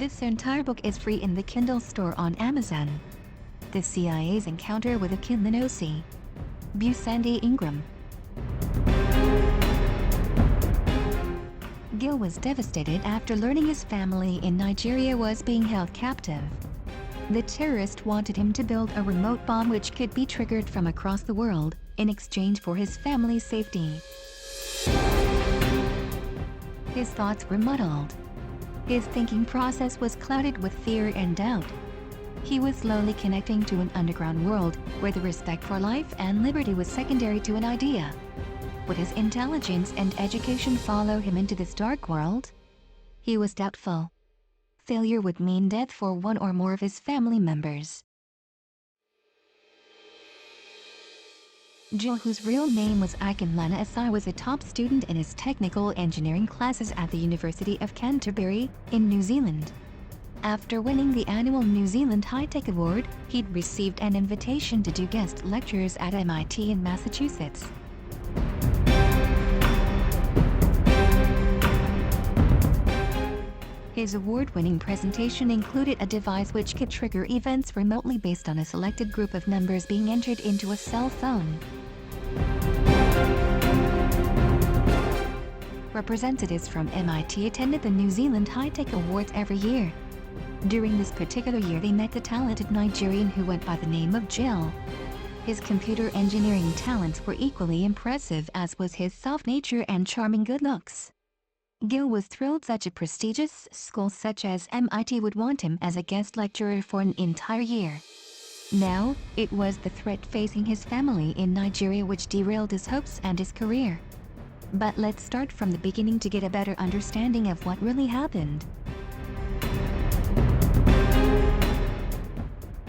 This entire book is free in the Kindle store on Amazon. The CIA's encounter with Akinlana Osei. Sandy Ingram. Gil was devastated after learning his family in Nigeria was being held captive. The terrorist wanted him to build a remote bomb which could be triggered from across the world in exchange for his family's safety. His thoughts were muddled. His thinking process was clouded with fear and doubt. He was slowly connecting to an underground world where the respect for life and liberty was secondary to an idea. Would his intelligence and education follow him into this dark world? He was doubtful. Failure would mean death for one or more of his family members. Gil, whose real name was Akinlana Osei, was a top student in his technical engineering classes at the University of Canterbury in New Zealand. After winning the annual New Zealand High-Tech Award, he'd received an invitation to do guest lectures at MIT in Massachusetts. His award-winning presentation included a device which could trigger events remotely based on a selected group of numbers being entered into a cell phone. Representatives from MIT attended the New Zealand High-Tech Awards every year. During this particular year, they met the talented Nigerian who went by the name of Gil. His computer engineering talents were equally impressive, as was his soft nature and charming good looks. Gil was thrilled such a prestigious school such as MIT would want him as a guest lecturer for an entire year. Now, it was the threat facing his family in Nigeria which derailed his hopes and his career. But let's start from the beginning to get a better understanding of what really happened.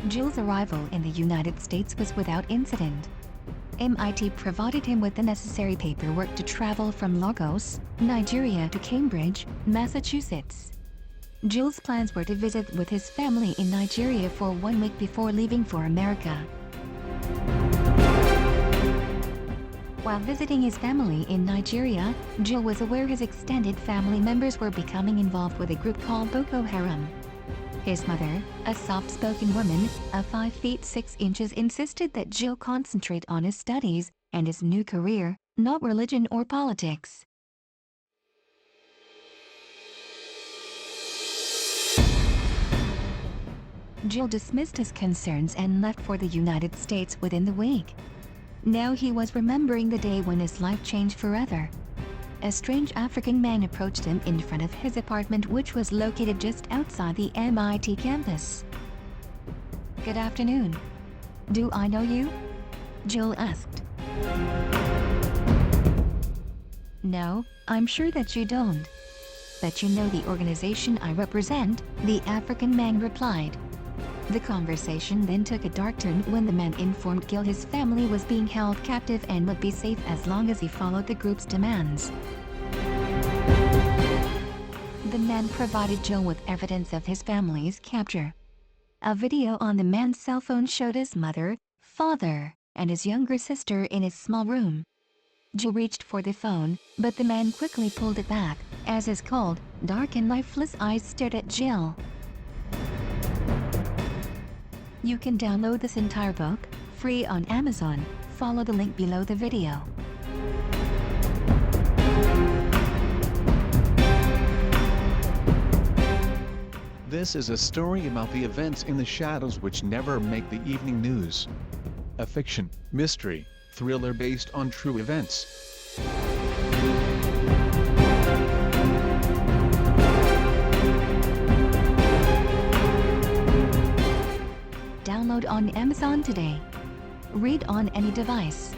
Gil's arrival in the United States was without incident. MIT provided him with the necessary paperwork to travel from Lagos, Nigeria to Cambridge, Massachusetts. Gil's plans were to visit with his family in Nigeria for 1 week before leaving for America. While visiting his family in Nigeria, Gil was aware his extended family members were becoming involved with a group called Boko Haram. His mother, a soft-spoken woman of 5 feet 6 inches, insisted that Gil concentrate on his studies and his new career, not religion or politics. Gil dismissed his concerns and left for the United States within the week. Now he was remembering the day when his life changed forever. A strange African man approached him in front of his apartment, which was located just outside the MIT campus. "Good afternoon. Do I know you?" Gil asked. "No, I'm sure that you don't. But you know the organization I represent," the African man replied. The conversation then took a dark turn when the man informed Gil his family was being held captive and would be safe as long as he followed the group's demands. The man provided Gil with evidence of his family's capture. A video on the man's cell phone showed his mother, father, and his younger sister in his small room. Gil reached for the phone, but the man quickly pulled it back, as his cold, dark and lifeless eyes stared at Gil. You can download this entire book, free on Amazon. Follow the link below the video. This is a story about the events in the shadows which never make the evening news. A fiction, mystery, thriller based on true events. Download on Amazon today. Read on any device.